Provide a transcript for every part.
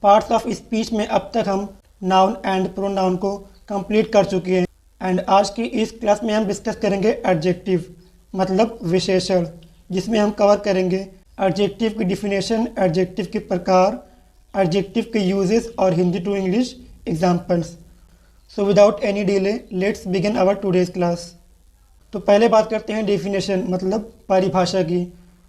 Parts of speech में अब तक हम नाउन एंड प्रोनाउन को कंप्लीट कर चुके हैं एंड आज की इस क्लास में हम डिस्कस करेंगे एडजेक्टिव मतलब विशेषण, जिसमें हम कवर करेंगे एडजेक्टिव की डिफिनेशन, एडजेक्टिव के प्रकार, एडजेक्टिव के यूजेस और Hindi to English examples. So without any delay let's begin our today's class. तो पहले बात करते हैं डेफिनेशन मतलब परिभाषा की।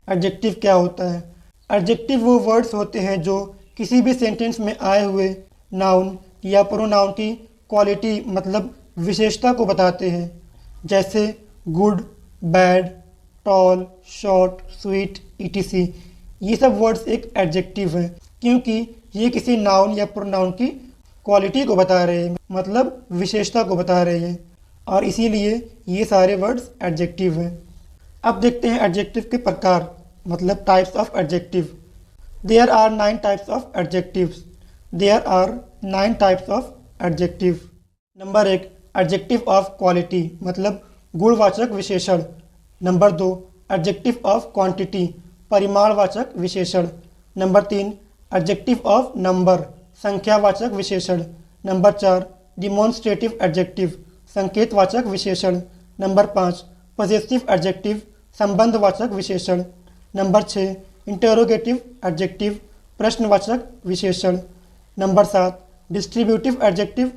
एडजेक्टिव क्या होता है? एडजेक्टिव वो वर्ड्स होते हैं जो किसी भी सेंटेंस में आए हुए नाउन या प्रोनाउन की क्वालिटी मतलब विशेषता को बताते हैं, जैसे good, bad, tall, short, sweet, etc। ये सब वर्ड्स एक एडजेक्टिव हैं क्योंकि ये किसी नाउन या प्रोनाउन की क्वालिटी को बता रहे हैं मतलब विशेषता को बता रहे हैं और इसीलिए ये सारे वर्ड्स एडजेक्टिव हैं। अब देखते हैं एडजेक्टिव के प्रकार मतलब types of adjective. There are 9 types of adjectives. There are 9 types of adjective. Number 1 adjective of quality मतलब गुणवाचक विशेषण। नंबर 2 एडजेक्टिव ऑफ क्वांटिटी परिमाणवाचक विशेषण। नंबर 3 एडजेक्टिव ऑफ नंबर संख्यावाचक विशेषण। नंबर 4 डिमॉन्स्ट्रेटिव एडजेक्टिव संकेतवाचक विशेषण। नंबर 5 पॉजेसिव एडजेक्टिव संबंधवाचक विशेषण। Number 6 interrogative adjective प्रश्नवाचक विशेषण। नंबर 7 डिस्ट्रीब्यूटिव एडजेक्टिव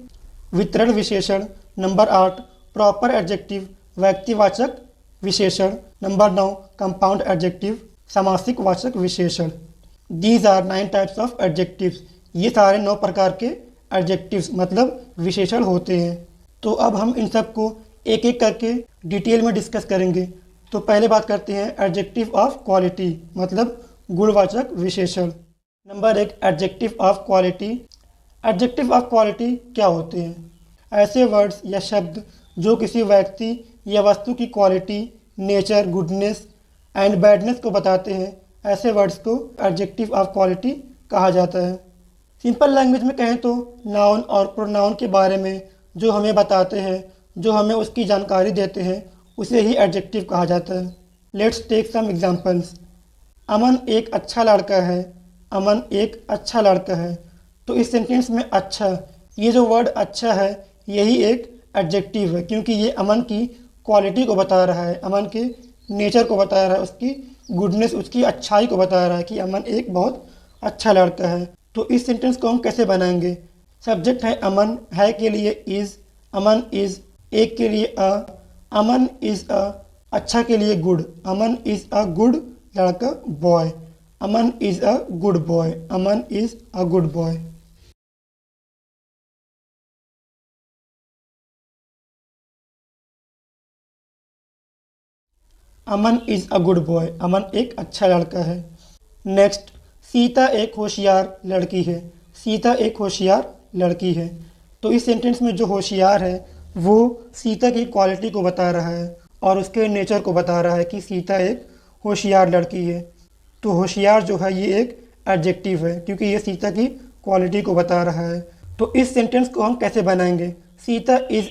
वितरण विशेषण। नंबर 8 प्रॉपर एडजेक्टिव व्यक्तिवाचक विशेषण। नंबर 9 कंपाउंड एडजेक्टिव समासिक वाचक विशेषण। These are 9 types of adjectives. ये सारे 9 प्रकार के एडजेक्टिव्स मतलब विशेषण होते हैं। तो अब हम इन सब को एक एक करके डिटेल में डिस्कस करेंगे। तो पहले बात करते हैं एडजेक्टिव ऑफ क्वालिटी मतलब गुणवाचक विशेषण। Number 1 adjective of quality. Adjective of quality क्या होते हैं? ऐसे वर्ड्स या शब्द जो किसी व्यक्ति या वस्तु की quality, nature, goodness and badness को बताते हैं, ऐसे वर्ड्स को एडजेक्टिव ऑफ क्वालिटी कहा जाता है। सिंपल लैंग्वेज में कहें तो नाउन और प्रोनाउन के बारे में जो हमें बताते हैं, जो हमें उसकी जानकारी देते हैं, उसे ही एडजेक्टिव कहा जाता है। Let's take some examples. Aman एक अच्छा लड़का है। अमन एक अच्छा लड़का है। तो इस सेंटेंस में अच्छा, ये जो वर्ड अच्छा है यही एक एडजेक्टिव है क्योंकि ये अमन की क्वालिटी को बता रहा है, अमन के नेचर को बता रहा है, उसकी गुडनेस, उसकी अच्छाई को बता रहा है कि अमन एक बहुत अच्छा लड़का है। तो इस सेंटेंस को हम कैसे बनाएंगे? सब्जेक्ट है अमन, है के लिए इज़, अमन इज़, एक के लिए अ, अमन इज़ अ, अच्छा के लिए good, Aman is a good लड़का boy, Aman is a good boy, Aman is a good boy. Aman is a good boy, Aman एक अच्छा लड़का है। नेक्स्ट, सीता एक होशियार लड़की है। सीता एक होशियार लड़की है। तो इस सेंटेंस में जो होशियार है वो सीता की क्वालिटी को बता रहा है और उसके नेचर को बता रहा है कि सीता एक होशियार लड़की है। तो होशियार जो है ये एक एडजेक्टिव है क्योंकि ये सीता की क्वालिटी को बता रहा है। तो इस सेंटेंस को हम कैसे बनाएंगे? Sita is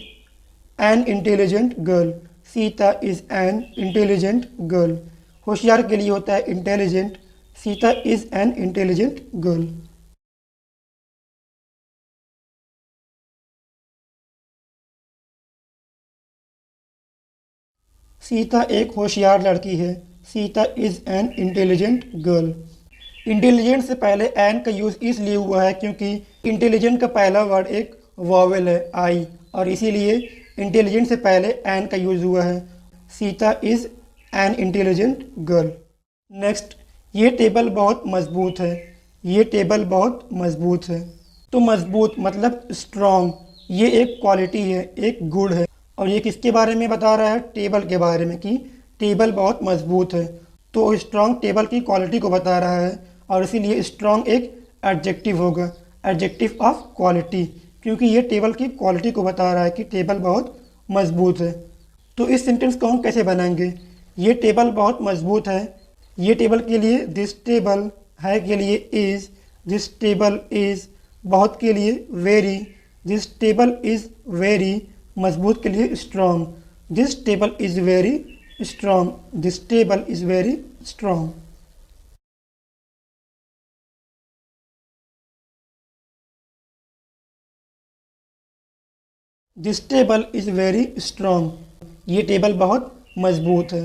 an intelligent girl. Sita is an intelligent girl. होशियार के लिए होता है intelligent. Sita is an intelligent girl. Sita एक होशियार लड़की है। Sita is an intelligent girl. Intelligent से पहले एन का यूज़ इसलिए हुआ है क्योंकि इंटेलिजेंट का पहला वर्ड एक वॉवेल है आई, और इसीलिए इंटेलिजेंट से पहले एन का यूज़ हुआ है। Sita is an intelligent girl. Next, ये टेबल बहुत मजबूत है। ये टेबल बहुत मजबूत है। तो मजबूत मतलब स्ट्रॉन्ग, ये एक क्वालिटी है, एक गुण है और ये किसके बारे में बता रहा है? टेबल के बारे में कि टेबल बहुत मजबूत है। तो स्ट्रॉन्ग टेबल की क्वालिटी को बता रहा है और इसीलिए स्ट्रॉन्ग एक एडजेक्टिव होगा, एडजेक्टिव ऑफ क्वालिटी, क्योंकि ये टेबल की क्वालिटी को बता रहा है कि टेबल बहुत मजबूत है। तो इस सेंटेंस को हम कैसे बनाएंगे? ये टेबल बहुत मजबूत है। ये टेबल के लिए दिस टेबल, है के लिए इज़, दिस टेबल इज़, बहुत के लिए very, this table is very, मजबूत के लिए strong, this table is very strong, this table is very strong. This table is very strong, ये टेबल बहुत मजबूत है।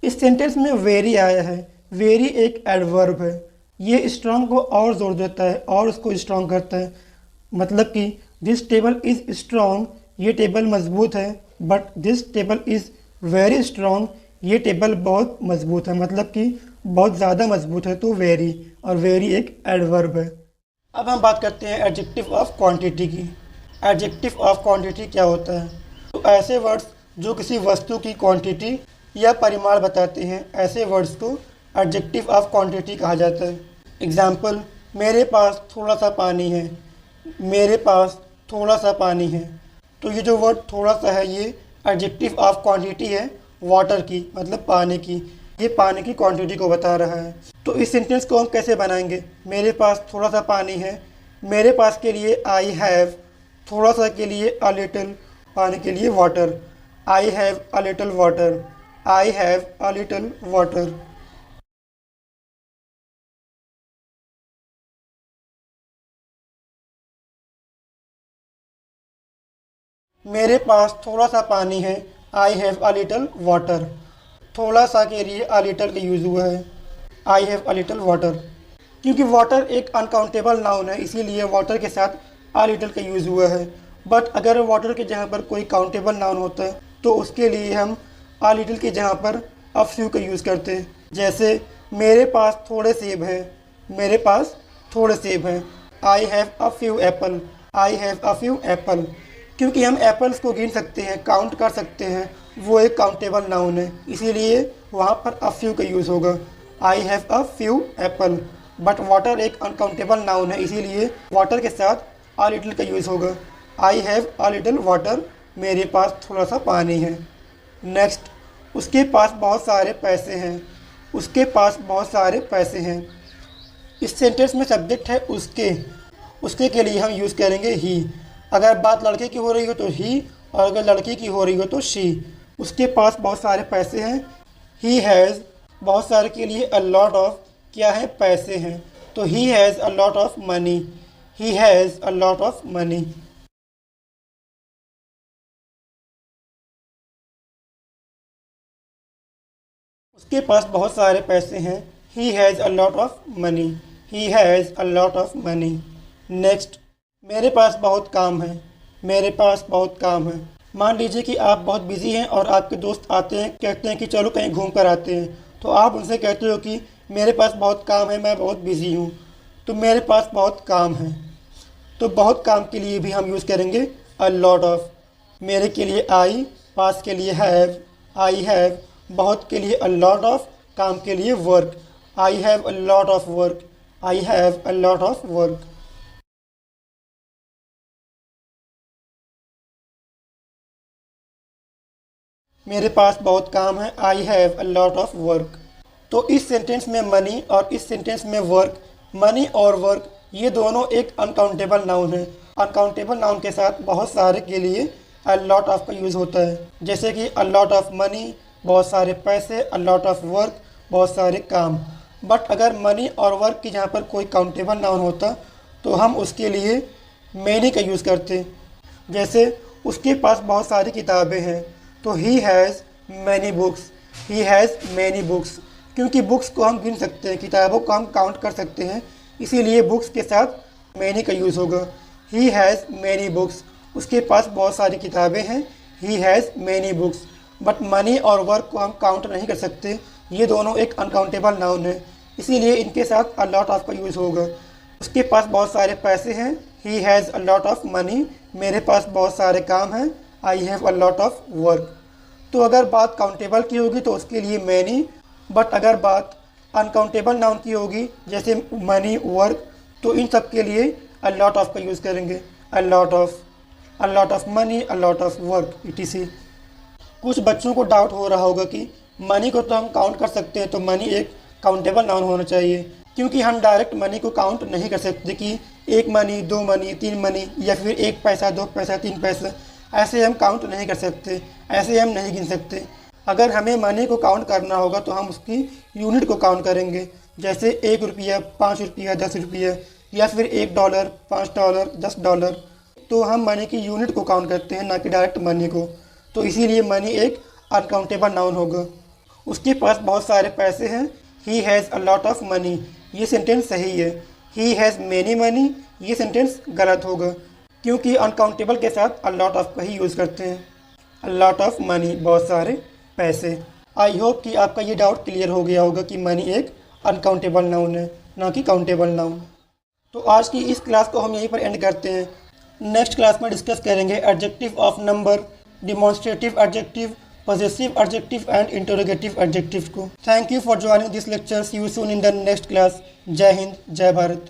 इस सेंटेंस में वेरी आया है। वेरी एक एडवर्ब है, ये स्ट्रॉन्ग को और जोर देता है और उसको स्ट्रॉन्ग करता है। मतलब कि दिस टेबल इज़ स्ट्रॉन्ग, ये टेबल मजबूत है, but this table is very strong, ये टेबल बहुत मजबूत है, मतलब कि बहुत ज़्यादा मजबूत है, तो वेरी, और वेरी एक एडवर्ब है। अब हम बात करते हैं एडजेक्टिव ऑफ क्वांटिटी की। एडजेक्टिव ऑफ क्वांटिटी क्या होता है? तो ऐसे वर्ड्स जो किसी वस्तु की क्वांटिटी या परिमाण बताते हैं, ऐसे वर्ड्स को एडजेक्टिव ऑफ क्वांटिटी कहा जाता है। एग्जाम्पल, मेरे पास थोड़ा सा पानी है, मेरे पास थोड़ा सा पानी है। तो ये जो वर्ड थोड़ा सा है, ये एडजेक्टिव ऑफ क्वांटिटी है वाटर की, मतलब पानी की। ये पानी की क्वांटिटी को बता रहा है। तो इस सेंटेंस को हम कैसे बनाएंगे? मेरे पास थोड़ा सा पानी है, मेरे पास के लिए आई हैव, थोड़ा सा के लिए अ लिटिल, पानी के लिए water, I have a little water, I have a little water. मेरे पास थोड़ा सा पानी है, I have a little water. थोड़ा सा के लिए अ लिटिल का यूज़ हुआ है, I have a little water. क्योंकि वाटर एक अनकाउंटेबल नाउन है, इसीलिए वाटर के साथ अ लिटिल का यूज़ हुआ है। बट अगर वाटर के जगह पर कोई काउंटेबल नाउन होता है तो उसके लिए हम अ लिटिल की जगह पर अ फ्यू का यूज़ करते हैं। जैसे मेरे पास थोड़े सेब हैं, मेरे पास थोड़े सेब हैं, I have a few Apple, I have a few Apple. क्योंकि हम एप्पल्स को गिन सकते हैं, काउंट कर सकते हैं, वो एक काउंटेबल नाउन है, इसीलिए वहाँ पर अ फ्यू का यूज़ होगा, I have a few Apple. But water एक अनकाउंटेबल नाउन है, इसीलिए वाटर के साथ अ लिटिल का यूज़ होगा, I have a little water, मेरे पास थोड़ा सा पानी है। नेक्स्ट, उसके पास बहुत सारे पैसे हैं, उसके पास बहुत सारे पैसे हैं। इस सेंटेंस में सब्जेक्ट है उसके के लिए हम यूज़ करेंगे ही। अगर बात लड़के की हो रही हो तो ही, और अगर लड़की की हो रही हो तो शी। उसके पास बहुत सारे पैसे हैं, ही हैज़, बहुत सारे के लिए अ लॉट ऑफ, क्या है? पैसे हैं, तो he has a lot of money, he has a lot of money. उसके पास बहुत सारे पैसे हैं, he has a lot of money, he has a lot of money. Next, मेरे पास बहुत काम है, मेरे पास बहुत काम है। मान लीजिए कि आप बहुत बिजी हैं और आपके दोस्त आते हैं, कहते हैं कि चलो कहीं घूम कर आते हैं, तो आप उनसे कहते हो कि मेरे पास बहुत काम है, मैं बहुत बिजी हूँ। तो मेरे पास बहुत काम है, तो बहुत काम के लिए भी हम यूज़ करेंगे अ लॉट ऑफ। मेरे के लिए आई, पास के लिए हैव, आई हैव, बहुत के लिए अ लॉट ऑफ, काम के लिए work, I have a lot of work, I have a lot of work. मेरे पास बहुत काम है, I have a lot of work. तो इस सेंटेंस में मनी और इस सेंटेंस में वर्क, मनी और वर्क ये दोनों एक अनकाउंटेबल नाउन है। अनकाउंटेबल नाउन के साथ बहुत सारे के लिए अ लॉट ऑफ का यूज़ होता है। जैसे कि अ लॉट ऑफ मनी, बहुत सारे पैसे, अ लॉट ऑफ वर्क, बहुत सारे काम। बट अगर मनी और वर्क की जहाँ पर कोई काउंटेबल नाउन होता तो हम उसके लिए मैनी का यूज़ करते। जैसे उसके पास बहुत सारी किताबें हैं, तो he has many books, he has many books. क्योंकि बुक्स को हम गिन सकते हैं, किताबों को हम काउंट कर सकते हैं, इसीलिए बुक्स के साथ मैनी का यूज़ होगा। ही हैज़ मैनी बुक्स, उसके पास बहुत सारी किताबें हैं, he has many books. But money और वर्क को हम काउंट नहीं कर सकते, ये दोनों एक अनकाउंटेबल नाउन है, इसीलिए इनके साथ अ लॉट ऑफ का यूज़ होगा। उसके पास बहुत सारे पैसे हैं, he has a lot of money, मेरे पास बहुत सारे काम हैं, I have a lot of work. तो अगर बात काउंटेबल की होगी तो उसके लिए मैनी, बट अगर बात अनकाउंटेबल नाउन की होगी जैसे मनी, वर्क, तो इन सब के लिए अ लॉट ऑफ का यूज़ करेंगे। A lot of, a lot of money, a lot of work, etc। कुछ बच्चों को डाउट हो रहा होगा कि मनी को तो हम काउंट कर सकते हैं, तो मनी एक काउंटेबल नाउन होना चाहिए। क्योंकि हम डायरेक्ट मनी को काउंट नहीं कर सकते कि एक मनी, दो मनी, तीन मनी, या फिर एक पैसा, दो पैसा, तीन पैसा, ऐसे हम काउंट नहीं कर सकते, ऐसे हम नहीं गिन सकते। अगर हमें मनी को काउंट करना होगा तो हम उसकी यूनिट को काउंट करेंगे। जैसे 1 रुपया, 5 रुपया, 10 रुपया, या फिर $1, $5, $10। तो हम मनी की यूनिट को काउंट करते हैं, ना कि डायरेक्ट मनी को। तो इसीलिए मनी एक अनकाउंटेबल नाउन होगा। उसके पास बहुत सारे पैसे हैं, he has a lot of money, ये सेंटेंस सही है। ही हैज़ मैनी मनी, ये सेंटेंस गलत होगा, क्योंकि अनकाउंटेबल के साथ अ लॉट ऑफ का ही यूज़ करते हैं। अ लॉट ऑफ मनी, बहुत सारे पैसे। आई होप कि आपका ये डाउट क्लियर हो गया होगा कि मनी एक अनकाउंटेबल नाउन है, ना कि काउंटेबल नाउन। तो आज की इस क्लास को हम यहीं पर एंड करते हैं। नेक्स्ट क्लास में डिस्कस करेंगे adjective of number, demonstrative adjective, possessive adjective and interrogative adjective को। Thank you for joining this lecture. See you soon in the next class. जय हिंद, जय भारत।